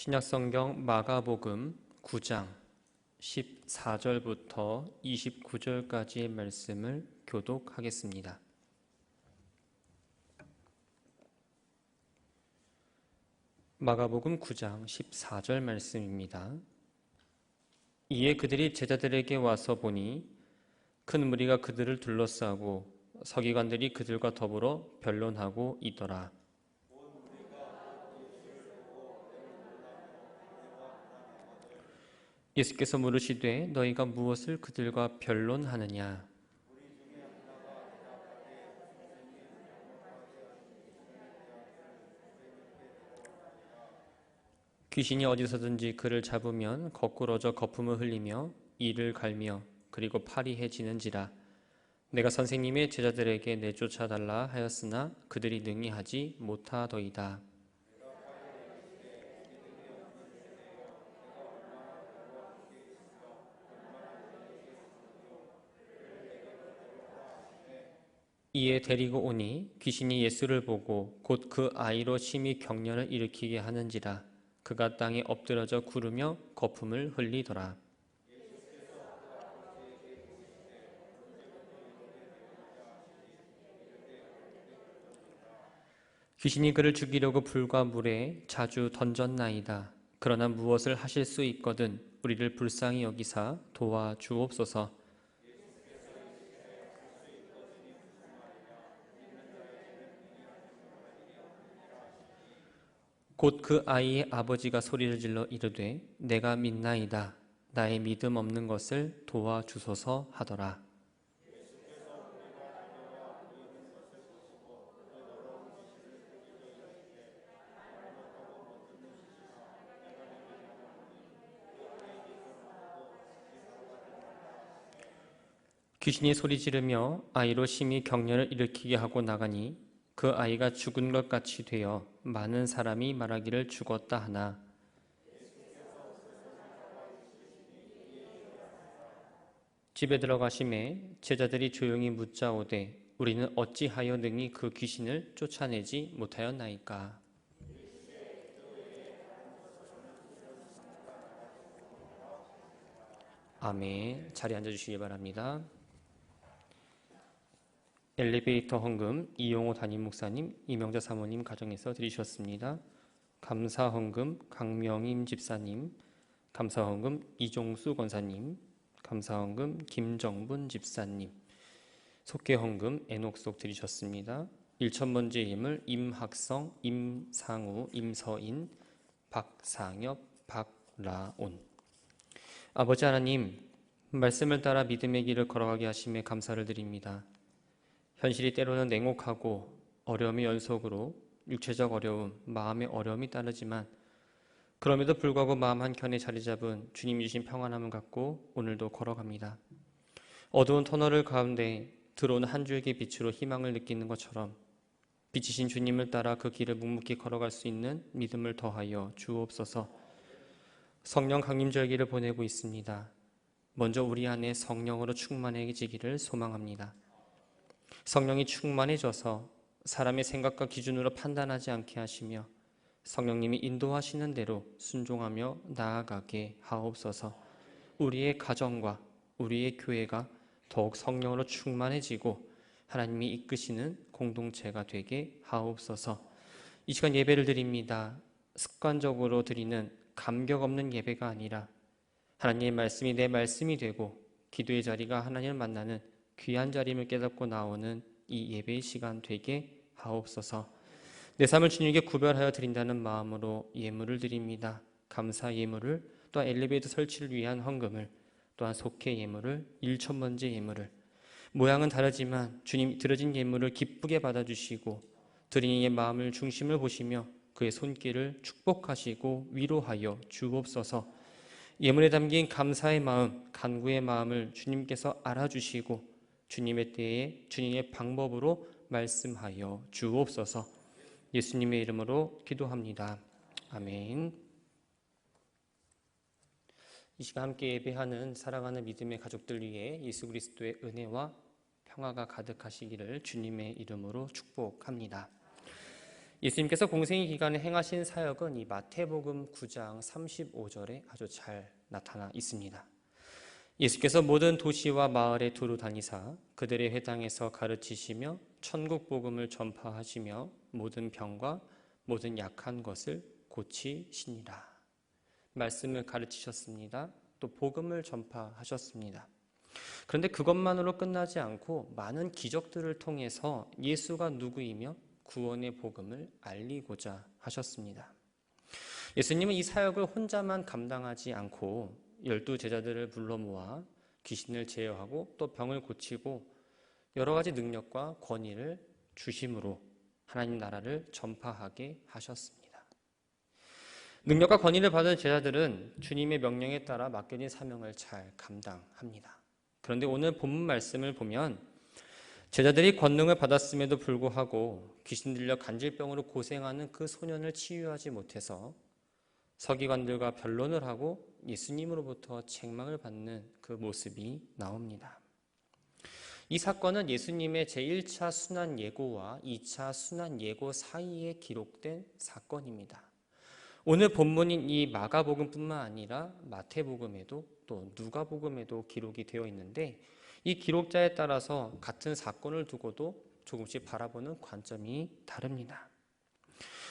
신약성경 마가복음 9장 14절부터 29절까지의 말씀을 교독하겠습니다. 마가복음 9장 14절 말씀입니다. 이에 그들이 제자들에게 와서 보니 큰 무리가 그들을 둘러싸고 서기관들이 그들과 더불어 변론하고 있더라. 예수께서 물으시되 너희가 무엇을 그들과 변론하느냐? 귀신이 어디서든지 그를 잡으면 거꾸러져 거품을 흘리며 이를 갈며 그리고 팔이 해지는지라. 내가 선생님의 제자들에게 내쫓아달라 하였으나 그들이 능히 하지 못하더이다. 이에 데리고 오니 귀신이 예수를 보고 곧 그 아이로 심히 격려를 일으키게 하는지라. 그가 땅에 엎드러져 구르며 거품을 흘리더라. 귀신이 그를 죽이려고 불과 물에 자주 던졌나이다. 그러나 무엇을 하실 수 있거든 우리를 불쌍히 여기사 도와주옵소서. 곧 그 아이의 아버지가 소리를 질러 이르되 내가 믿나이다. 나의 믿음 없는 것을 도와주소서 하더라. 귀신이 소리 지르며 아이로 심히 격려를 일으키게 하고 나가니 그 아이가 죽은 것 같이 되어 많은 사람이 말하기를 죽었다 하나 집에 들어가심에 제자들이 조용히 묻자오되 우리는 어찌하여 능히 그 귀신을 쫓아내지 못하였나이까. 아멘. 자리에 앉아주시기 바랍니다. 엘리베이터 헌금 이용호 담임 목사님, 이명자 사모님 가정에서 드리셨습니다. 감사 헌금 강명임 집사님, 감사 헌금 이종수 권사님, 감사 헌금 김정분 집사님, 속회 헌금 애녹속 드리셨습니다. 1,000번째 예물 임학성, 임상우, 임서인, 박상엽, 박라온. 아버지 하나님, 말씀을 따라 믿음의 길을 걸어가게 하심에 감사를 드립니다. 현실이 때로는 냉혹하고 어려움의 연속으로 육체적 어려움, 마음의 어려움이 따르지만 그럼에도 불구하고 마음 한켠에 자리 잡은 주님 주신 평안함을 갖고 오늘도 걸어갑니다. 어두운 터널을 가운데 들어오는 한 줄기 빛으로 희망을 느끼는 것처럼 빛이신 주님을 따라 그 길을 묵묵히 걸어갈 수 있는 믿음을 더하여 주옵소서. 성령 강림절기를 보내고 있습니다. 먼저 우리 안에 성령으로 충만해지기를 소망합니다. 성령이 충만해져서 사람의 생각과 기준으로 판단하지 않게 하시며 성령님이 인도하시는 대로 순종하며 나아가게 하옵소서. 우리의 가정과 우리의 교회가 더욱 성령으로 충만해지고 하나님이 이끄시는 공동체가 되게 하옵소서. 이 시간 예배를 드립니다. 습관적으로 드리는 감격 없는 예배가 아니라 하나님의 말씀이 내 말씀이 되고 기도의 자리가 하나님을 만나는 귀한 자리임을 깨닫고 나오는 이 예배의 시간 되게 하옵소서. 내 삶을 주님께 구별하여 드린다는 마음으로 예물을 드립니다. 감사 예물을, 또한 엘리베이터 설치를 위한 헌금을, 또한 속회 예물을, 1,000번째 예물을, 모양은 다르지만 주님 드려진 예물을 기쁘게 받아주시고 드린 이의 마음을 중심을 보시며 그의 손길을 축복하시고 위로하여 주옵소서. 예물에 담긴 감사의 마음, 간구의 마음을 주님께서 알아주시고 주님의 때에 주님의 방법으로 말씀하여 주옵소서. 예수님의 이름으로 기도합니다. 아멘. 이 시간 함께 예배하는 사랑하는 믿음의 가족들 위해 예수 그리스도의 은혜와 평화가 가득하시기를 주님의 이름으로 축복합니다. 예수님께서 공생의 기간에 행하신 사역은 이 마태복음 9장 35절에 아주 잘 나타나 있습니다. 예수께서 모든 도시와 마을에 두루 다니사 그들의 회당에서 가르치시며 천국 복음을 전파하시며 모든 병과 모든 약한 것을 고치시니라. 말씀을 가르치셨습니다. 또 복음을 전파하셨습니다. 그런데 그것만으로 끝나지 않고 많은 기적들을 통해서 예수가 누구이며 구원의 복음을 알리고자 하셨습니다. 예수님은 이 사역을 혼자만 감당하지 않고 12 제자들을 불러 모아 귀신을 제어하고 또 병을 고치고 여러 가지 능력과 권위를 주심으로 하나님 나라를 전파하게 하셨습니다. 능력과 권위를 받은 제자들은 주님의 명령에 따라 맡겨진 사명을 잘 감당합니다. 그런데 오늘 본문 말씀을 보면 제자들이 권능을 받았음에도 불구하고 귀신 들려 간질병으로 고생하는 그 소년을 치유하지 못해서 서기관들과 변론을 하고 예수님으로부터 책망을 받는 그 모습이 나옵니다. 이 사건은 예수님의 제1차 순환 예고와 2차 순환 예고 사이에 기록된 사건입니다. 오늘 본문인 이 마가복음뿐만 아니라 마태복음에도 또 누가복음에도 기록이 되어 있는데 이 기록자에 따라서 같은 사건을 두고도 조금씩 바라보는 관점이 다릅니다.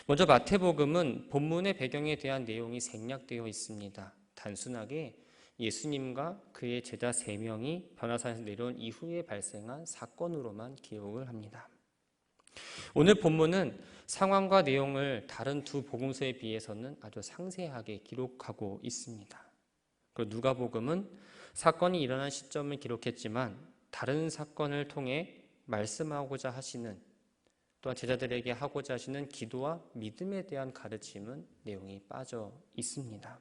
먼저 마태복음은 본문의 배경에 대한 내용이 생략되어 있습니다. 단순하게 예수님과 그의 제자 3명이 변화산에서 내려온 이후에 발생한 사건으로만 기록을 합니다. 오늘 본문은 상황과 내용을 다른 두 복음서에 비해서는 아주 상세하게 기록하고 있습니다. 그리고 누가복음은 사건이 일어난 시점을 기록했지만 다른 사건을 통해 말씀하고자 하시는 또한 제자들에게 하고자 하시는 기도와 믿음에 대한 가르침은 내용이 빠져 있습니다.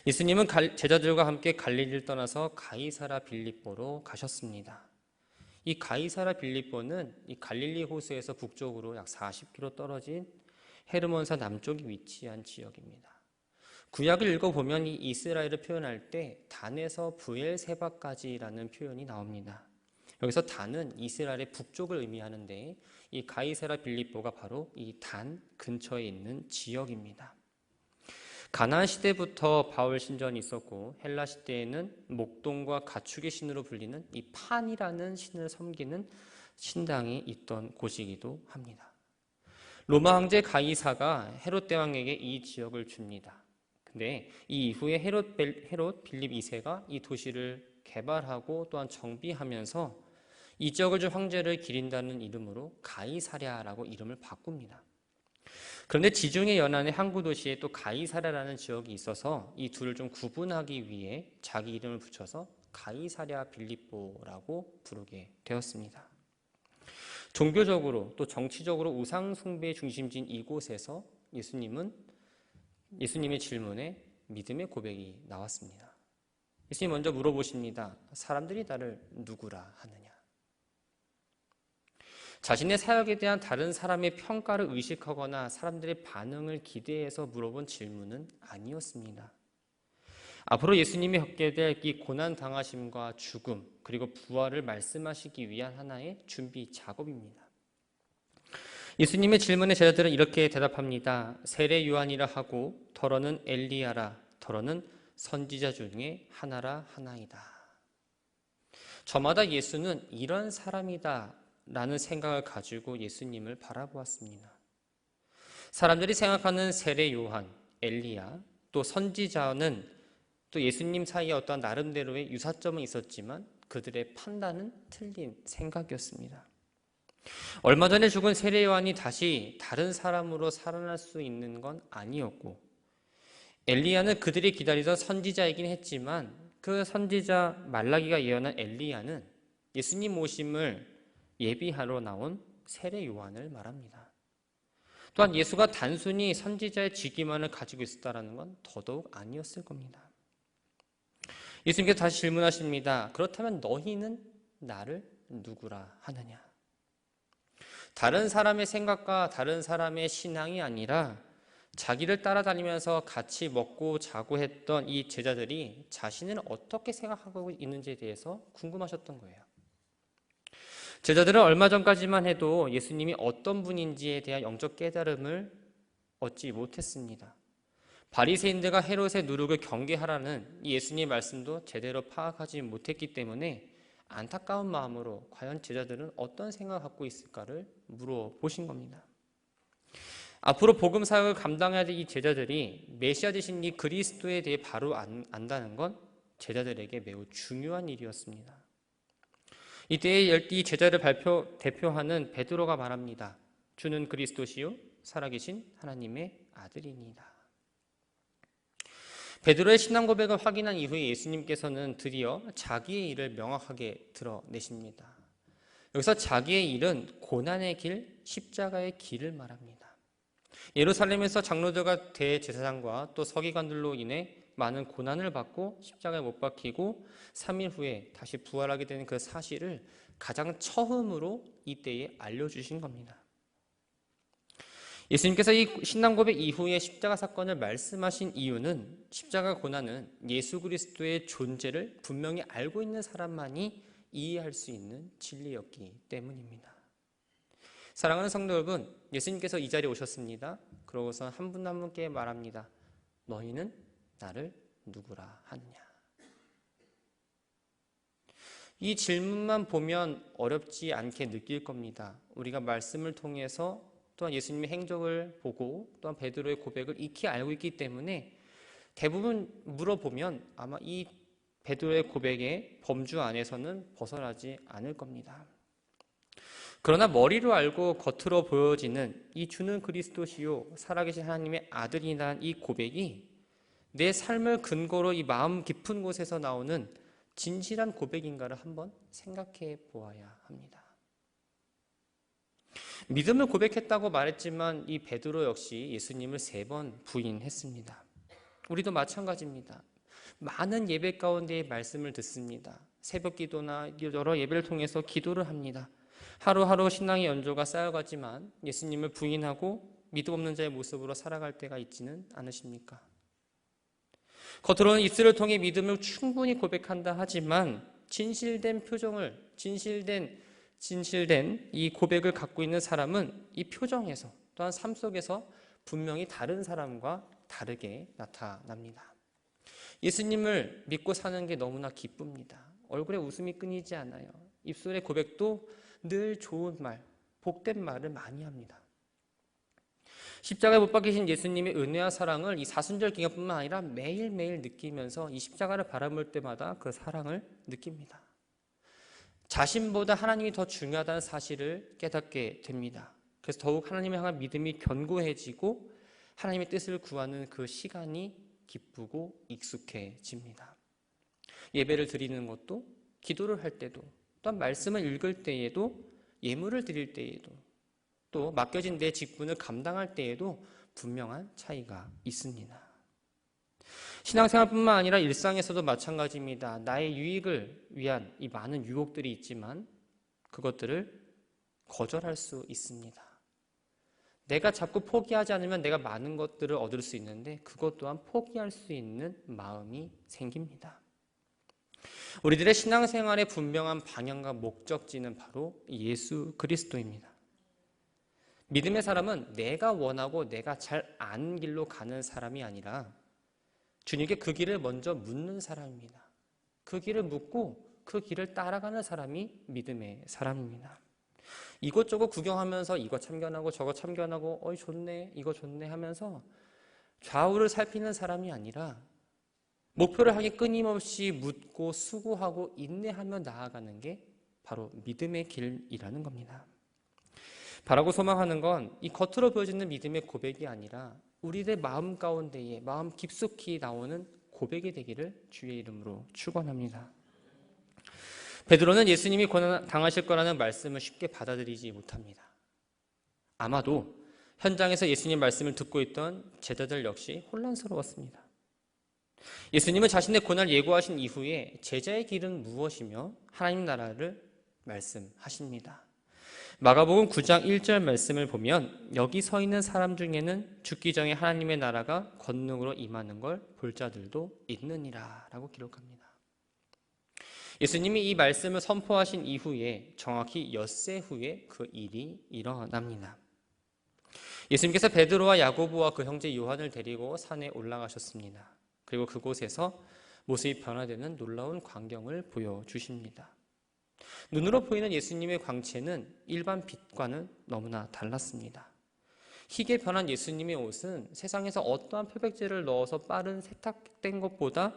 예수님은 제자들과 함께 갈릴리를 떠나서 가이사라 빌립보로 가셨습니다. 이 가이사라 빌립보는 이 갈릴리 호수에서 북쪽으로 약 40km 떨어진 헤르몬산 남쪽에 위치한 지역입니다. 구약을 읽어보면 이 이스라엘을 표현할 때 단에서 브엘세바까지라는 표현이 나옵니다. 여기서 단은 이스라엘의 북쪽을 의미하는데 이 가이사라 빌립보가 바로 이 단 근처에 있는 지역입니다. 가나안 시대부터 바울 신전이 있었고 헬라 시대에는 목동과 가축의 신으로 불리는 이 판이라는 신을 섬기는 신당이 있던 곳이기도 합니다. 로마 황제 가이사가 헤롯 대왕에게 이 지역을 줍니다. 근데 이 이후에 헤롯 빌립 2세가 이 도시를 개발하고 또한 정비하면서 이 지역을 준 황제를 기린다는 이름으로 가이사랴라고 이름을 바꿉니다. 그런데 지중해 연안의 항구 도시에 또 가이사랴라는 지역이 있어서 이 둘을 좀 구분하기 위해 자기 이름을 붙여서 가이사랴 빌립보라고 부르게 되었습니다. 종교적으로 또 정치적으로 우상 숭배의 중심지인 이곳에서 예수님의 질문에 믿음의 고백이 나왔습니다. 예수님 먼저 물어보십니다. 사람들이 나를 누구라 하느냐? 자신의 사역에 대한 다른 사람의 평가를 의식하거나 사람들의 반응을 기대해서 물어본 질문은 아니었습니다. 앞으로 예수님이 겪게 될 이 고난당하심과 죽음 그리고 부활을 말씀하시기 위한 하나의 준비 작업입니다. 예수님의 질문에 제자들은 이렇게 대답합니다. 세례 요한이라 하고 더러는 엘리야라 더러는 선지자 중에 하나라 하나이다. 저마다 예수는 이런 사람이다 라는 생각을 가지고 예수님을 바라보았습니다. 사람들이 생각하는 세례 요한, 엘리야, 또 선지자는 또 예수님 사이에 어떤 나름대로의 유사점은 있었지만 그들의 판단은 틀린 생각이었습니다. 얼마 전에 죽은 세례 요한이 다시 다른 사람으로 살아날 수 있는 건 아니었고 엘리야는 그들이 기다리던 선지자이긴 했지만 그 선지자 말라기가 예언한 엘리야는 예수님 오심을 예비하러 나온 세례 요한을 말합니다. 또한 예수가 단순히 선지자의 직위만을 가지고 있었다는 건 더더욱 아니었을 겁니다. 예수님께서 다시 질문하십니다. 그렇다면 너희는 나를 누구라 하느냐? 다른 사람의 생각과 다른 사람의 신앙이 아니라 자기를 따라다니면서 같이 먹고 자고 했던 이 제자들이 자신을 어떻게 생각하고 있는지에 대해서 궁금하셨던 거예요. 제자들은 얼마 전까지만 해도 예수님이 어떤 분인지에 대한 영적 깨달음을 얻지 못했습니다. 바리새인들과 헤롯의 누룩을 경계하라는 예수님의 말씀도 제대로 파악하지 못했기 때문에 안타까운 마음으로 과연 제자들은 어떤 생각을 갖고 있을까를 물어보신 겁니다. 앞으로 복음 사역을 감당해야 될 이 제자들이 메시아 되신 이 그리스도에 대해 바로 안다는 건 제자들에게 매우 중요한 일이었습니다. 이때에 이 제자를 대표하는 베드로가 말합니다. 주는 그리스도시요 살아계신 하나님의 아들이니이다. 베드로의 신앙 고백을 확인한 이후에 예수님께서는 드디어 자기의 일을 명확하게 드러내십니다. 여기서 자기의 일은 고난의 길, 십자가의 길을 말합니다. 예루살렘에서 장로들과 대제사장과 또 서기관들로 인해 많은 고난을 받고 십자가에 못 박히고 3일 후에 다시 부활하게 되는 그 사실을 가장 처음으로 이때에 알려주신 겁니다. 예수님께서 이 신앙 고백 이후에 십자가 사건을 말씀하신 이유는 십자가 고난은 예수 그리스도의 존재를 분명히 알고 있는 사람만이 이해할 수 있는 진리였기 때문입니다. 사랑하는 성도 여러분, 예수님께서 이 자리에 오셨습니다. 그러고서 한 분 한 분께 말합니다. 너희는 나를 누구라 하느냐? 이 질문만 보면 어렵지 않게 느낄 겁니다. 우리가 말씀을 통해서 또한 예수님의 행적을 보고 또한 베드로의 고백을 익히 알고 있기 때문에 대부분 물어보면 아마 이 베드로의 고백의 범주 안에서는 벗어나지 않을 겁니다. 그러나 머리로 알고 겉으로 보여지는 이 주는 그리스도시요 살아계신 하나님의 아들이라는 이 고백이 내 삶을 근거로 이 마음 깊은 곳에서 나오는 진실한 고백인가를 한번 생각해 보아야 합니다. 믿음을 고백했다고 말했지만 이 베드로 역시 예수님을 3번 부인했습니다. 우리도 마찬가지입니다. 많은 예배 가운데의 말씀을 듣습니다. 새벽 기도나 여러 예배를 통해서 기도를 합니다. 하루하루 신앙의 연조가 쌓여가지만 예수님을 부인하고 믿음 없는 자의 모습으로 살아갈 때가 있지는 않으십니까? 겉으로는 입술을 통해 믿음을 충분히 고백한다 하지만 진실된 표정을, 진실된 이 고백을 갖고 있는 사람은 이 표정에서 또한 삶 속에서 분명히 다른 사람과 다르게 나타납니다. 예수님을 믿고 사는 게 너무나 기쁩니다. 얼굴에 웃음이 끊이지 않아요. 입술의 고백도 늘 좋은 말, 복된 말을 많이 합니다. 십자가에 못 박히신 예수님의 은혜와 사랑을 이 사순절 기간뿐만 아니라 매일매일 느끼면서 이 십자가를 바라볼 때마다 그 사랑을 느낍니다. 자신보다 하나님이 더 중요하다는 사실을 깨닫게 됩니다. 그래서 더욱 하나님을 향한 믿음이 견고해지고 하나님의 뜻을 구하는 그 시간이 기쁘고 익숙해집니다. 예배를 드리는 것도, 기도를 할 때도, 또한 말씀을 읽을 때에도, 예물을 드릴 때에도, 또 맡겨진 내 직분을 감당할 때에도 분명한 차이가 있습니다. 신앙생활뿐만 아니라 일상에서도 마찬가지입니다. 나의 유익을 위한 이 많은 유혹들이 있지만 그것들을 거절할 수 있습니다. 내가 자꾸 포기하지 않으면 내가 많은 것들을 얻을 수 있는데 그것 또한 포기할 수 있는 마음이 생깁니다. 우리들의 신앙생활의 분명한 방향과 목적지는 바로 예수 그리스도입니다. 믿음의 사람은 내가 원하고 내가 잘 아는 길로 가는 사람이 아니라 주님께 그 길을 먼저 묻는 사람입니다. 그 길을 묻고 그 길을 따라가는 사람이 믿음의 사람입니다. 이것저것 구경하면서 이거 참견하고 저거 참견하고 어이 좋네 이거 좋네 하면서 좌우를 살피는 사람이 아니라 목표를 향해 끊임없이 묻고 수고하고 인내하며 나아가는 게 바로 믿음의 길이라는 겁니다. 바라고 소망하는 건 이 겉으로 보여지는 믿음의 고백이 아니라 우리의 마음 가운데에 마음 깊숙이 나오는 고백이 되기를 주의 이름으로 축원합니다. 베드로는 예수님이 고난 당하실 거라는 말씀을 쉽게 받아들이지 못합니다. 아마도 현장에서 예수님 말씀을 듣고 있던 제자들 역시 혼란스러웠습니다. 예수님은 자신의 고난을 예고하신 이후에 제자의 길은 무엇이며 하나님 나라를 말씀하십니다. 마가복음 9장 1절 말씀을 보면 여기 서 있는 사람 중에는 죽기 전에 하나님의 나라가 권능으로 임하는 걸 볼 자들도 있느니라 라고 기록합니다. 예수님이 이 말씀을 선포하신 이후에 정확히 엿새 후에 그 일이 일어납니다. 예수님께서 베드로와 야고보와 그 형제 요한을 데리고 산에 올라가셨습니다. 그리고 그곳에서 모습이 변화되는 놀라운 광경을 보여주십니다. 눈으로 보이는 예수님의 광채는 일반 빛과는 너무나 달랐습니다. 희게 변한 예수님의 옷은 세상에서 어떠한 표백제를 넣어서 빠른 세탁된 것보다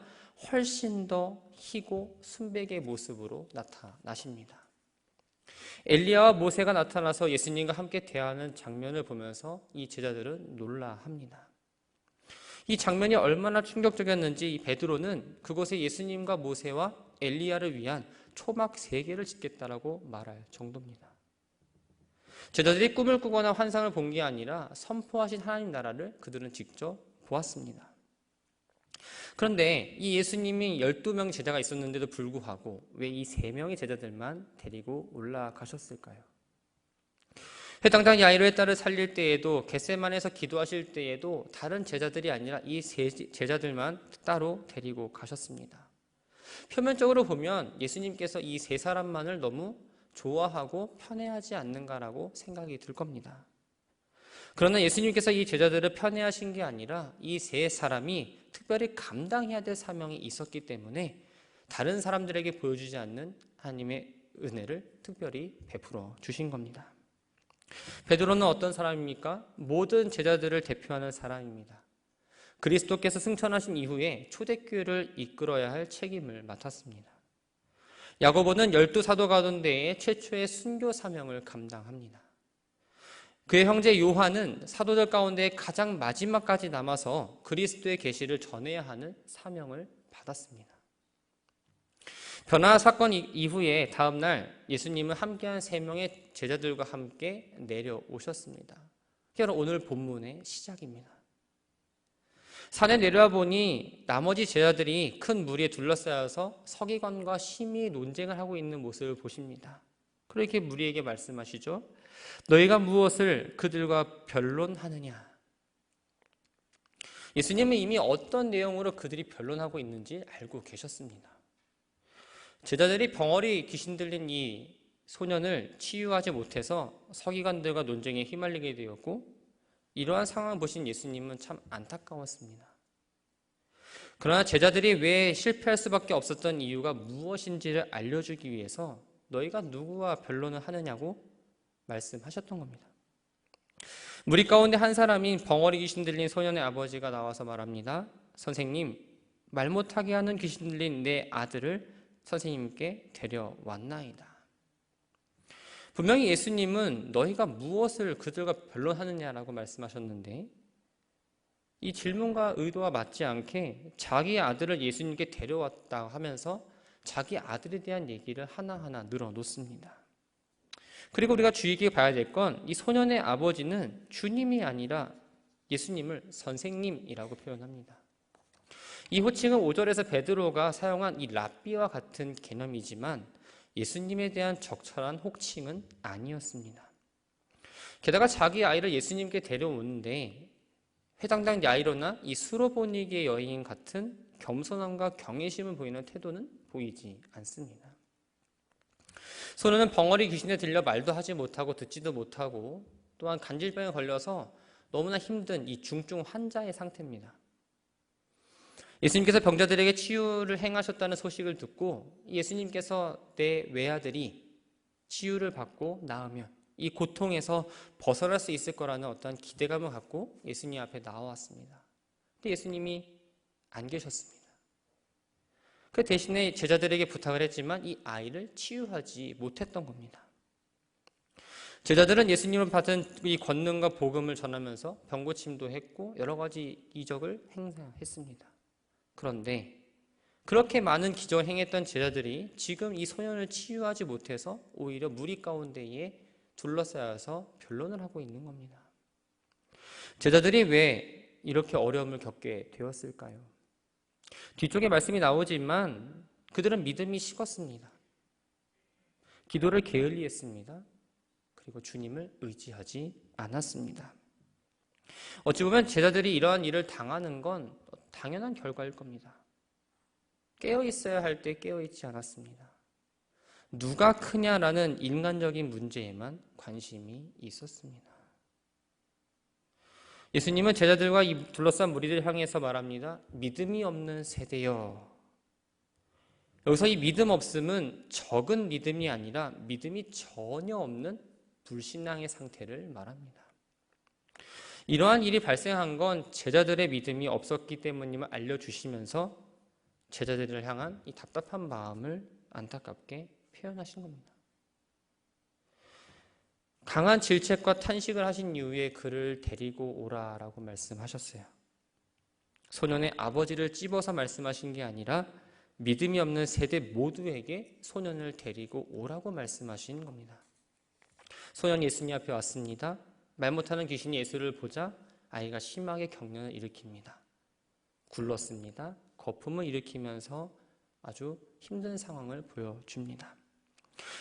훨씬 더 희고 순백의 모습으로 나타나십니다. 엘리야와 모세가 나타나서 예수님과 함께 대하는 장면을 보면서 이 제자들은 놀라합니다. 이 장면이 얼마나 충격적이었는지 이 베드로는 그곳에 예수님과 모세와 엘리야를 위한 초막 3개를 짓겠다라고 말할 정도입니다. 제자들이 꿈을 꾸거나 환상을 본 게 아니라 선포하신 하나님 나라를 그들은 직접 보았습니다. 그런데 이 예수님이 12명 제자가 있었는데도 불구하고 왜 이 3명의 제자들만 데리고 올라가셨을까요? 회당장 야이로의 딸을 살릴 때에도 겟세마네에서 기도하실 때에도 다른 제자들이 아니라 이 제자들만 따로 데리고 가셨습니다. 표면적으로 보면 예수님께서 이 3사람만을 너무 좋아하고 편애하지 않는가라고 생각이 들 겁니다. 그러나 예수님께서 이 제자들을 편애하신 게 아니라 이 3사람이 특별히 감당해야 될 사명이 있었기 때문에 다른 사람들에게 보여주지 않는 하나님의 은혜를 특별히 베풀어 주신 겁니다. 베드로는 어떤 사람입니까? 모든 제자들을 대표하는 사람입니다. 그리스도께서 승천하신 이후에 초대교회를 이끌어야 할 책임을 맡았습니다. 야고보는 12사도 가운데에 최초의 순교 사명을 감당합니다. 그의 형제 요한은 사도들 가운데 가장 마지막까지 남아서 그리스도의 계시를 전해야 하는 사명을 받았습니다. 변화 사건 이후에 다음날 예수님은 함께한 3명의 제자들과 함께 내려오셨습니다. 그게 바로 오늘 본문의 시작입니다. 산에 내려와 보니 나머지 제자들이 큰 무리에 둘러싸여서 서기관과 심히 논쟁을 하고 있는 모습을 보십니다. 그렇게 무리에게 말씀하시죠. 너희가 무엇을 그들과 변론하느냐? 예수님은 이미 어떤 내용으로 그들이 변론하고 있는지 알고 계셨습니다. 제자들이 벙어리 귀신 들린 이 소년을 치유하지 못해서 서기관들과 논쟁에 휘말리게 되었고 이러한 상황을 보신 예수님은 참 안타까웠습니다. 그러나 제자들이 왜 실패할 수밖에 없었던 이유가 무엇인지를 알려주기 위해서 너희가 누구와 변론을 하느냐고 말씀하셨던 겁니다. 무리 가운데 한 사람인 벙어리 귀신 들린 소년의 아버지가 나와서 말합니다. 선생님, 말 못하게 하는 귀신 들린 내 아들을 선생님께 데려왔나이다. 분명히 예수님은 너희가 무엇을 그들과 변론하느냐라고 말씀하셨는데 이 질문과 의도와 맞지 않게 자기 아들을 예수님께 데려왔다 하면서 자기 아들에 대한 얘기를 하나하나 늘어놓습니다. 그리고 우리가 주의 깊게 봐야 될 건 이 소년의 아버지는 주님이 아니라 예수님을 선생님이라고 표현합니다. 이 호칭은 5절에서 베드로가 사용한 이 랍비와 같은 개념이지만 예수님에 대한 적절한 호칭은 아니었습니다. 게다가 자기 아이를 예수님께 데려오는데 회당장 야이로나 이 수로보니게의 여인 같은 겸손함과 경외심을 보이는 태도는 보이지 않습니다. 소년은 벙어리 귀신에 들려 말도 하지 못하고 듣지도 못하고 또한 간질병에 걸려서 너무나 힘든 이 중증 환자의 상태입니다. 예수님께서 병자들에게 치유를 행하셨다는 소식을 듣고 예수님께서 내 외아들이 치유를 받고 나으면 이 고통에서 벗어날 수 있을 거라는 어떤 기대감을 갖고 예수님 앞에 나와왔습니다. 근데 예수님이 안 계셨습니다. 그 대신에 제자들에게 부탁을 했지만 이 아이를 치유하지 못했던 겁니다. 제자들은 예수님을 받은 이 권능과 복음을 전하면서 병고침도 했고 여러 가지 이적을 행사했습니다. 그런데 그렇게 많은 기적을 행했던 제자들이 지금 이 소년을 치유하지 못해서 오히려 무리 가운데에 둘러싸여서 변론을 하고 있는 겁니다. 제자들이 왜 이렇게 어려움을 겪게 되었을까요? 뒤쪽에 말씀이 나오지만 그들은 믿음이 식었습니다. 기도를 게을리했습니다. 그리고 주님을 의지하지 않았습니다. 어찌 보면 제자들이 이러한 일을 당하는 건 당연한 결과일 겁니다. 깨어있어야 할 때 깨어있지 않았습니다. 누가 크냐라는 인간적인 문제에만 관심이 있었습니다. 예수님은 제자들과 둘러싼 무리들을 향해서 말합니다. 믿음이 없는 세대여. 여기서 이 믿음 없음은 적은 믿음이 아니라 믿음이 전혀 없는 불신앙의 상태를 말합니다. 이러한 일이 발생한 건 제자들의 믿음이 없었기 때문임을 알려주시면서 제자들을 향한 이 답답한 마음을 안타깝게 표현하신 겁니다. 강한 질책과 탄식을 하신 이후에 그를 데리고 오라라고 말씀하셨어요. 소년의 아버지를 찝어서 말씀하신 게 아니라 믿음이 없는 세대 모두에게 소년을 데리고 오라고 말씀하신 겁니다. 소년이 예수님 앞에 왔습니다. 말 못하는 귀신이 예수를 보자 아이가 심하게 경련을 일으킵니다. 굴렀습니다. 거품을 일으키면서 아주 힘든 상황을 보여줍니다.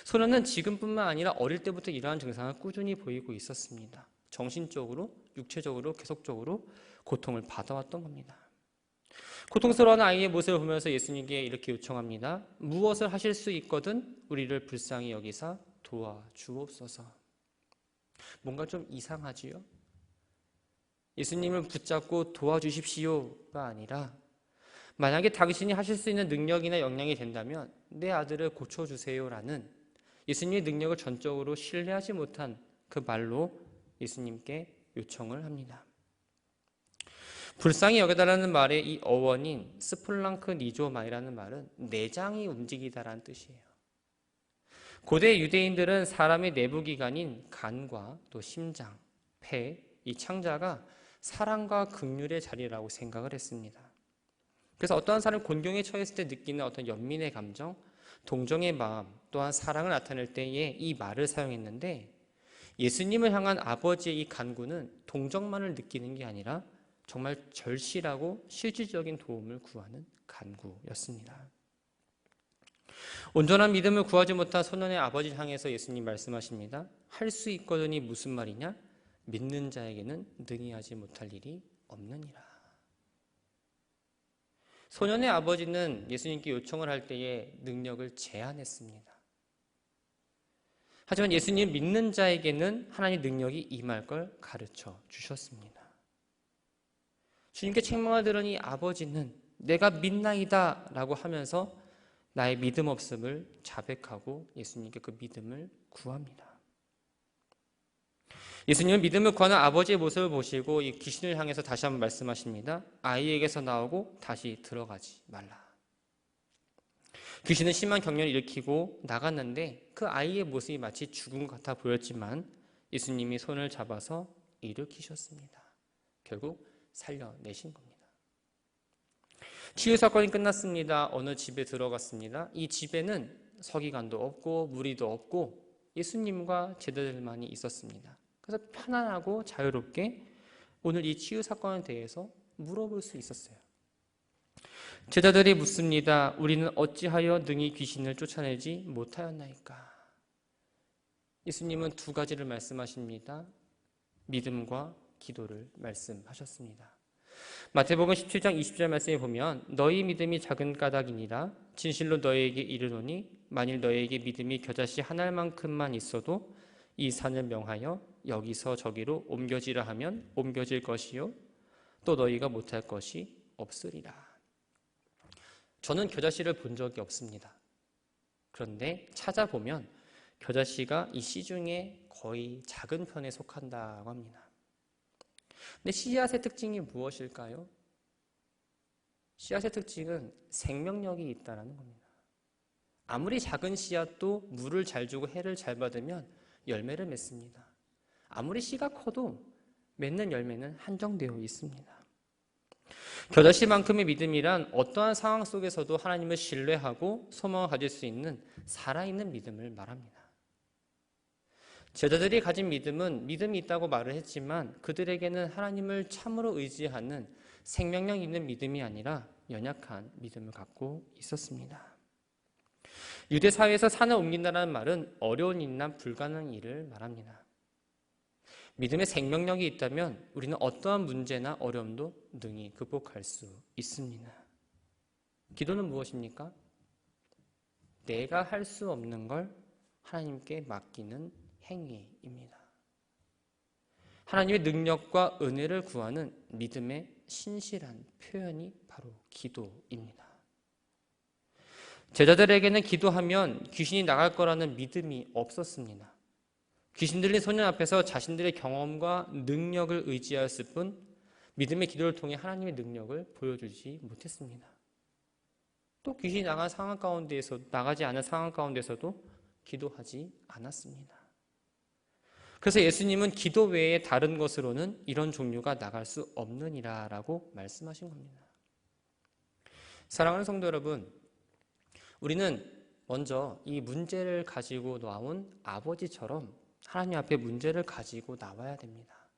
소년은 지금뿐만 아니라 어릴 때부터 이러한 증상을 꾸준히 보이고 있었습니다. 정신적으로, 육체적으로, 계속적으로 고통을 받아왔던 겁니다. 고통스러운 아이의 모습을 보면서 예수님께 이렇게 요청합니다. 무엇을 하실 수 있거든 우리를 불쌍히 여기사 도와주옵소서. 뭔가 좀 이상하지요? 예수님을 붙잡고 도와주십시오가 아니라 만약에 당신이 하실 수 있는 능력이나 역량이 된다면 내 아들을 고쳐주세요라는 예수님의 능력을 전적으로 신뢰하지 못한 그 말로 예수님께 요청을 합니다. 불쌍히 여겨달라는 말의 이 어원인 스플랑크 니조마이라는 말은 내장이 움직이다라는 뜻이에요. 고대 유대인들은 사람의 내부기관인 간과 또 심장, 폐, 이 창자가 사랑과 긍휼의 자리라고 생각을 했습니다. 그래서 어떠한 사람이 곤경에 처했을 때 느끼는 어떤 연민의 감정, 동정의 마음, 또한 사랑을 나타낼 때에 이 말을 사용했는데 예수님을 향한 아버지의 이 간구는 동정만을 느끼는 게 아니라 정말 절실하고 실질적인 도움을 구하는 간구였습니다. 온전한 믿음을 구하지 못한 소년의 아버지를 향해서 예수님 말씀하십니다. 할 수 있거든이 무슨 말이냐? 믿는 자에게는 능히 하지 못할 일이 없느니라. 소년의 아버지는 예수님께 요청을 할 때에 능력을 제한했습니다. 하지만 예수님 믿는 자에게는 하나님의 능력이 임할 걸 가르쳐 주셨습니다. 주님께 책망을 들은 이 아버지는 내가 믿나이다 라고 하면서 나의 믿음 없음을 자백하고 예수님께 그 믿음을 구합니다. 예수님은 믿음을 구하는 아버지의 모습을 보시고 이 귀신을 향해서 다시 한번 말씀하십니다. 아이에게서 나오고 다시 들어가지 말라. 귀신은 심한 경련을 일으키고 나갔는데 그 아이의 모습이 마치 죽은 것 같아 보였지만 예수님이 손을 잡아서 일으키셨습니다. 결국 살려내신 겁니다. 치유 사건이 끝났습니다. 어느 집에 들어갔습니다. 이 집에는 서기관도 없고 무리도 없고 예수님과 제자들만이 있었습니다. 그래서 편안하고 자유롭게 오늘 이 치유 사건에 대해서 물어볼 수 있었어요. 제자들이 묻습니다. 우리는 어찌하여 능히 귀신을 쫓아내지 못하였나이까? 예수님은 두 가지를 말씀하십니다. 믿음과 기도를 말씀하셨습니다. 마태복음 17장 20절 말씀에 보면 너희 믿음이 작은 까닭이니라 진실로 너희에게 이르노니 만일 너희에게 믿음이 겨자씨 한 알만큼만 있어도 이 산을 명하여 여기서 저기로 옮겨지라 하면 옮겨질 것이요 또 너희가 못할 것이 없으리라. 저는 겨자씨를 본 적이 없습니다. 그런데 찾아보면 겨자씨가 이 씨 중에 거의 작은 편에 속한다고 합니다. 근데 씨앗의 특징이 무엇일까요? 씨앗의 특징은 생명력이 있다는 겁니다. 아무리 작은 씨앗도 물을 잘 주고 해를 잘 받으면 열매를 맺습니다. 아무리 씨가 커도 맺는 열매는 한정되어 있습니다. 겨자씨만큼의 믿음이란 어떠한 상황 속에서도 하나님을 신뢰하고 소망을 가질 수 있는 살아있는 믿음을 말합니다. 제자들이 가진 믿음은 믿음이 있다고 말을 했지만 그들에게는 하나님을 참으로 의지하는 생명력 있는 믿음이 아니라 연약한 믿음을 갖고 있었습니다. 유대 사회에서 산을 옮긴다는 말은 어려운 일이나 불가능한 일을 말합니다. 믿음의 생명력이 있다면 우리는 어떠한 문제나 어려움도 능히 극복할 수 있습니다. 기도는 무엇입니까? 내가 할 수 없는 걸 하나님께 맡기는 행위입니다. 하나님의 능력과 은혜를 구하는 믿음의 신실한 표현이 바로 기도입니다. 제자들에게는 기도하면 귀신이 나갈 거라는 믿음이 없었습니다. 귀신 들린 소년 앞에서 자신들의 경험과 능력을 의지하였을 뿐 믿음의 기도를 통해 하나님의 능력을 보여주지 못했습니다. 또 귀신이 나가지 않은 상황 가운데서도 기도하지 않았습니다. 그래서 예수님은 기도 외에 다른 것으로는 이런 종류가 나갈 수 없느니라 라고 말씀하신 겁니다. 사랑하는 성도 여러분, 우리는 먼저 이 문제를 가지고 나온 아버지처럼 하나님 앞에 문제를 가지고 나와야 됩니다.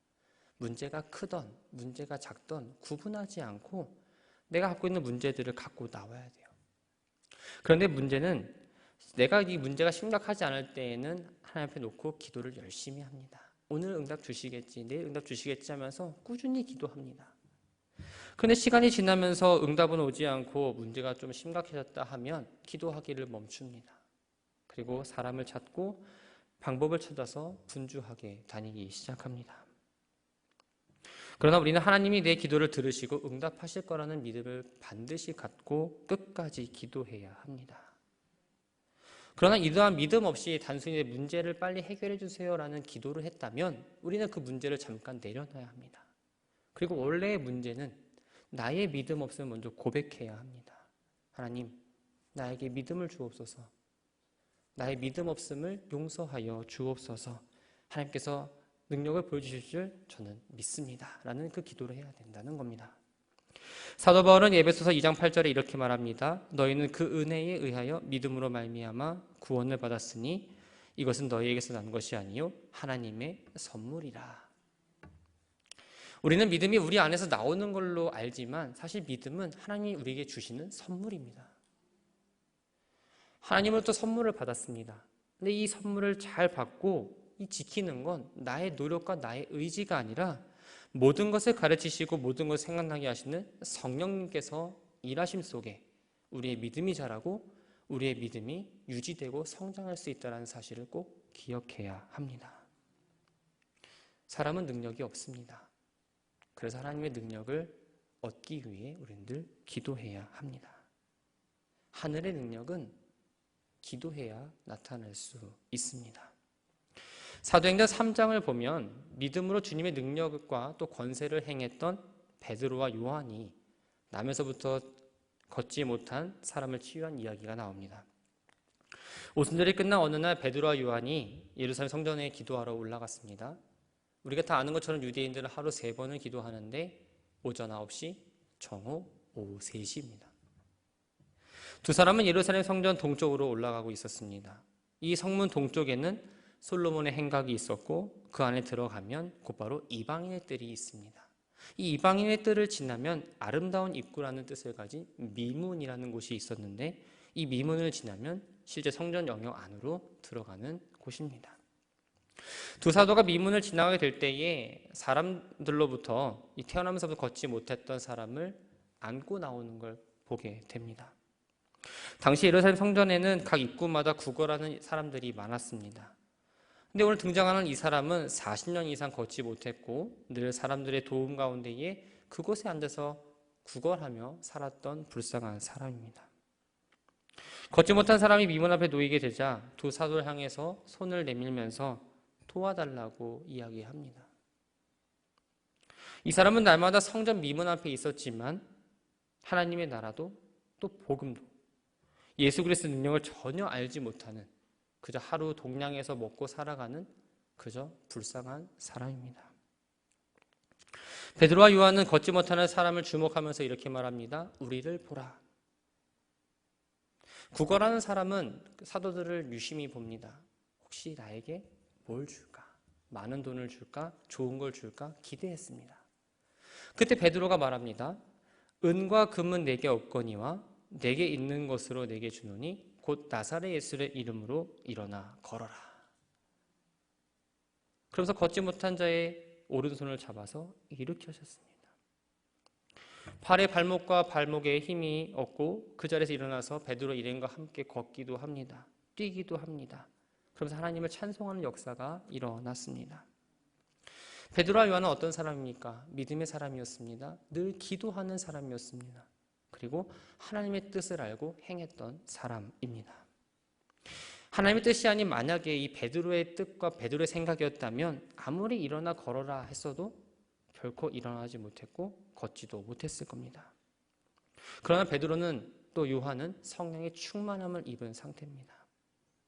문제가 크던 문제가 작던 구분하지 않고 내가 갖고 있는 문제들을 갖고 나와야 돼요. 그런데 문제는 내가 이 문제가 심각하지 않을 때에는 하나님 앞에 놓고 기도를 열심히 합니다. 오늘 응답 주시겠지, 내일 응답 주시겠지 하면서 꾸준히 기도합니다. 그런데 시간이 지나면서 응답은 오지 않고 문제가 좀 심각해졌다 하면 기도하기를 멈춥니다. 그리고 사람을 찾고 방법을 찾아서 분주하게 다니기 시작합니다. 그러나 우리는 하나님이 내 기도를 들으시고 응답하실 거라는 믿음을 반드시 갖고 끝까지 기도해야 합니다. 그러나 이러한 믿음 없이 단순히 내 문제를 빨리 해결해 주세요라는 기도를 했다면 우리는 그 문제를 잠깐 내려놔야 합니다. 그리고 원래의 문제는 나의 믿음 없음을 먼저 고백해야 합니다. 하나님, 나에게 믿음을 주옵소서. 나의 믿음 없음을 용서하여 주옵소서. 하나님께서 능력을 보여주실 줄 저는 믿습니다. 라는 그 기도를 해야 된다는 겁니다. 사도 바울은 에베소서 2장 8절에 이렇게 말합니다. 너희는 그 은혜에 의하여 믿음으로 말미암아 구원을 받았으니 이것은 너희에게서 난 것이 아니요 하나님의 선물이라. 우리는 믿음이 우리 안에서 나오는 걸로 알지만 사실 믿음은 하나님이 우리에게 주시는 선물입니다. 하나님으로부터 선물을 받았습니다. 근데 이 선물을 잘 받고 이 지키는 건 나의 노력과 나의 의지가 아니라 모든 것을 가르치시고 모든 것을 생각나게 하시는 성령님께서 일하심 속에 우리의 믿음이 자라고 우리의 믿음이 유지되고 성장할 수 있다는 사실을 꼭 기억해야 합니다. 사람은 능력이 없습니다. 그래서 하나님의 능력을 얻기 위해 우리는 늘 기도해야 합니다. 하늘의 능력은 기도해야 나타날 수 있습니다. 사도행전 3장을 보면 믿음으로 주님의 능력과 또 권세를 행했던 베드로와 요한이 남에서부터 걷지 못한 사람을 치유한 이야기가 나옵니다. 오순절이 끝난 어느 날 베드로와 요한이 예루살렘 성전에 기도하러 올라갔습니다. 우리가 다 아는 것처럼 유대인들은 하루 3번을 기도하는데 오전 9시, 정오, 오후 3시입니다. 두 사람은 예루살렘 성전 동쪽으로 올라가고 있었습니다. 이 성문 동쪽에는 솔로몬의 행각이 있었고 그 안에 들어가면 곧바로 이방인의 뜰이 있습니다. 이 이방인의 뜰을 지나면 아름다운 입구라는 뜻을 가진 미문이라는 곳이 있었는데 이 미문을 지나면 실제 성전 영역 안으로 들어가는 곳입니다. 두 사도가 미문을 지나가게 될 때에 사람들로부터 태어나면서부터 걷지 못했던 사람을 안고 나오는 걸 보게 됩니다. 당시 예루살렘 성전에는 각 입구마다 구걸하는 사람들이 많았습니다. 근데 오늘 등장하는 이 사람은 40년 이상 걷지 못했고 늘 사람들의 도움 가운데에 그곳에 앉아서 구걸하며 살았던 불쌍한 사람입니다. 걷지 못한 사람이 미문 앞에 놓이게 되자 두 사도를 향해서 손을 내밀면서 도와달라고 이야기합니다. 이 사람은 날마다 성전 미문 앞에 있었지만 하나님의 나라도 또 복음도 예수 그리스도의 능력을 전혀 알지 못하는 그저 하루 동량에서 먹고 살아가는 그저 불쌍한 사람입니다. 베드로와 요한은 걷지 못하는 사람을 주목하면서 이렇게 말합니다. 우리를 보라. 구걸하는 사람은 사도들을 유심히 봅니다. 혹시 나에게 뭘 줄까? 많은 돈을 줄까? 좋은 걸 줄까? 기대했습니다. 그때 베드로가 말합니다. 은과 금은 내게 없거니와 내게 있는 것으로 내게 주노니 곧 나사렛 예수의 이름으로 일어나 걸어라. 그러면서 걷지 못한 자의 오른손을 잡아서 일으켜셨습니다. 팔에 발목과 발목에 힘이 없고 그 자리에서 일어나서 베드로 일행과 함께 걷기도 합니다. 뛰기도 합니다. 그러면서 하나님을 찬송하는 역사가 일어났습니다. 베드로와 요한은 어떤 사람입니까? 믿음의 사람이었습니다. 늘 기도하는 사람이었습니다. 그리고 하나님의 뜻을 알고 행했던 사람입니다. 하나님의 뜻이 아닌 만약에 이 베드로의 뜻과 베드로의 생각이었다면 아무리 일어나 걸어라 했어도 결코 일어나지 못했고 걷지도 못했을 겁니다. 그러나 베드로는 또 요한은 성령의 충만함을 입은 상태입니다.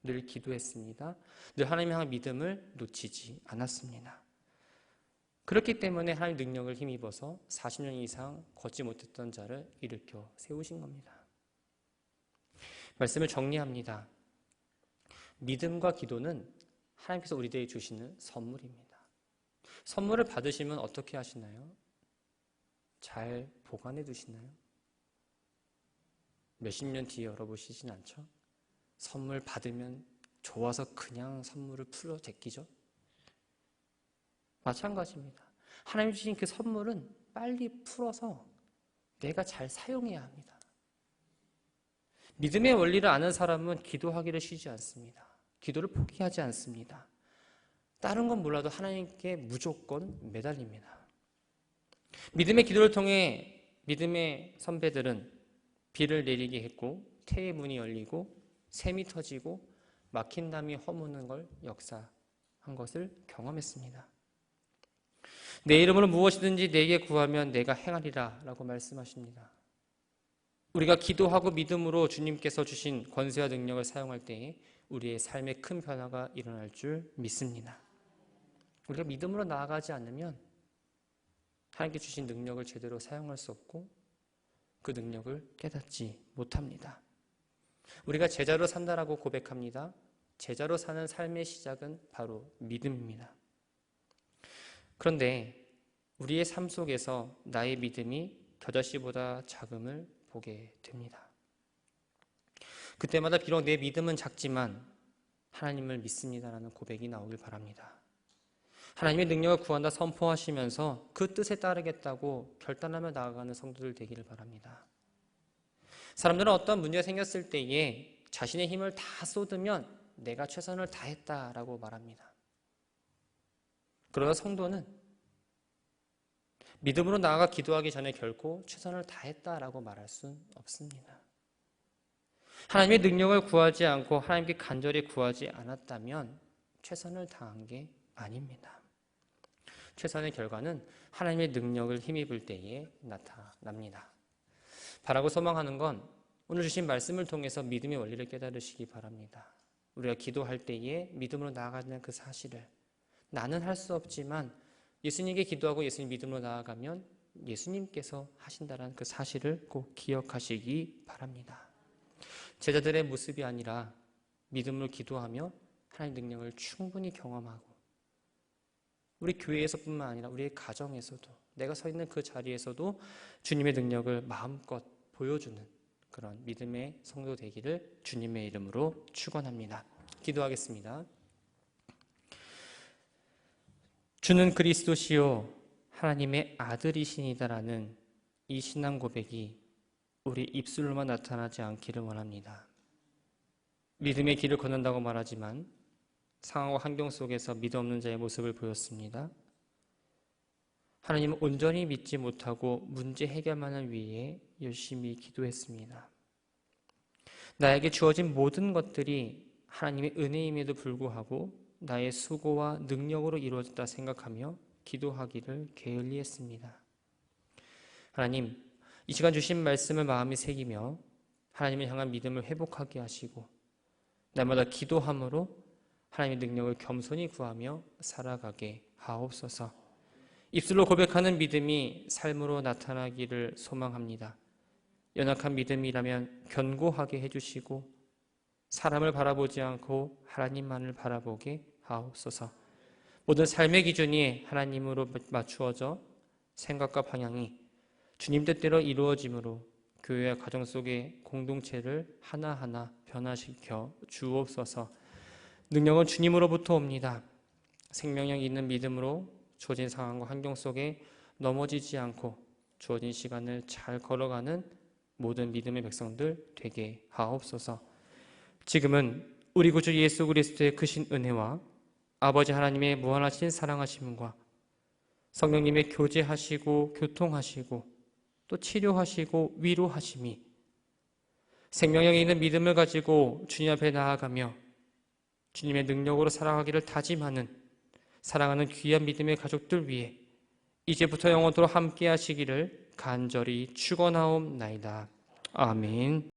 늘 기도했습니다. 늘 하나님을 향한 믿음을 놓치지 않았습니다. 그렇기 때문에 하나님 능력을 힘입어서 40년 이상 걷지 못했던 자를 일으켜 세우신 겁니다. 말씀을 정리합니다. 믿음과 기도는 하나님께서 우리들에게 주시는 선물입니다. 선물을 받으시면 어떻게 하시나요? 잘 보관해 두시나요? 몇십 년 뒤에 열어보시진 않죠? 선물 받으면 좋아서 그냥 선물을 풀어 제끼죠? 마찬가지입니다. 하나님 주신 그 선물은 빨리 풀어서 내가 잘 사용해야 합니다. 믿음의 원리를 아는 사람은 기도하기를 쉬지 않습니다. 기도를 포기하지 않습니다. 다른 건 몰라도 하나님께 무조건 매달립니다. 믿음의 기도를 통해 믿음의 선배들은 비를 내리게 했고 태의 문이 열리고 샘이 터지고 막힌 담이 허무는 걸 역사한 것을 경험했습니다. 내 이름으로 무엇이든지 내게 구하면 내가 행하리라 라고 말씀하십니다. 우리가 기도하고 믿음으로 주님께서 주신 권세와 능력을 사용할 때에 우리의 삶에 큰 변화가 일어날 줄 믿습니다. 우리가 믿음으로 나아가지 않으면 하나님께 주신 능력을 제대로 사용할 수 없고 그 능력을 깨닫지 못합니다. 우리가 제자로 산다라고 고백합니다. 제자로 사는 삶의 시작은 바로 믿음입니다. 그런데 우리의 삶 속에서 나의 믿음이 겨자씨보다 작음을 보게 됩니다. 그때마다 비록 내 믿음은 작지만 하나님을 믿습니다라는 고백이 나오길 바랍니다. 하나님의 능력을 구한다 선포하시면서 그 뜻에 따르겠다고 결단하며 나아가는 성도들 되기를 바랍니다. 사람들은 어떤 문제가 생겼을 때에 자신의 힘을 다 쏟으면 내가 최선을 다했다라고 말합니다. 그러나 성도는 믿음으로 나아가 기도하기 전에 결코 최선을 다했다라고 말할 수는 없습니다. 하나님의 능력을 구하지 않고 하나님께 간절히 구하지 않았다면 최선을 다한 게 아닙니다. 최선의 결과는 하나님의 능력을 힘입을 때에 나타납니다. 바라고 소망하는 건 오늘 주신 말씀을 통해서 믿음의 원리를 깨달으시기 바랍니다. 우리가 기도할 때에 믿음으로 나아가는 그 사실을 나는 할 수 없지만 예수님께 기도하고 예수님 믿음으로 나아가면 예수님께서 하신다는 그 사실을 꼭 기억하시기 바랍니다. 제자들의 모습이 아니라 믿음으로 기도하며 하나님의 능력을 충분히 경험하고 우리 교회에서뿐만 아니라 우리의 가정에서도 내가 서 있는 그 자리에서도 주님의 능력을 마음껏 보여주는 그런 믿음의 성도 되기를 주님의 이름으로 축원합니다. 기도하겠습니다. 주는 그리스도시요 하나님의 아들이시니다라는 이 신앙 고백이 우리 입술로만 나타나지 않기를 원합니다. 믿음의 길을 걷는다고 말하지만 상황과 환경 속에서 믿음 없는 자의 모습을 보였습니다. 하나님은 온전히 믿지 못하고 문제 해결만을 위해 열심히 기도했습니다. 나에게 주어진 모든 것들이 하나님의 은혜임에도 불구하고 나의 수고와 능력으로 이루어졌다 생각하며 기도하기를 게을리했습니다. 하나님, 이 시간 주신 말씀을 마음에 새기며 하나님을 향한 믿음을 회복하게 하시고 날마다 기도함으로 하나님의 능력을 겸손히 구하며 살아가게 하옵소서. 입술로 고백하는 믿음이 삶으로 나타나기를 소망합니다. 연약한 믿음이라면 견고하게 해주시고 사람을 바라보지 않고 하나님만을 바라보게 하옵소서. 모든 삶의 기준이 하나님으로 맞추어져 생각과 방향이 주님 뜻대로 이루어짐으로 교회와 가정 속의 공동체를 하나하나 변화시켜 주옵소서. 능력은 주님으로부터 옵니다. 생명력 있는 믿음으로 주어진 상황과 환경 속에 넘어지지 않고 주어진 시간을 잘 걸어가는 모든 믿음의 백성들 되게 하옵소서. 지금은 우리 구주 예수 그리스도의 크신 은혜와 아버지 하나님의 무한하신 사랑하심과 성령님의 교제하시고 교통하시고 또 치료하시고 위로하심이 생명력이 있는 믿음을 가지고 주님 앞에 나아가며 주님의 능력으로 살아가기를 다짐하는 사랑하는 귀한 믿음의 가족들 위해 이제부터 영원토록 함께 하시기를 간절히 축원하옵나이다. 아멘.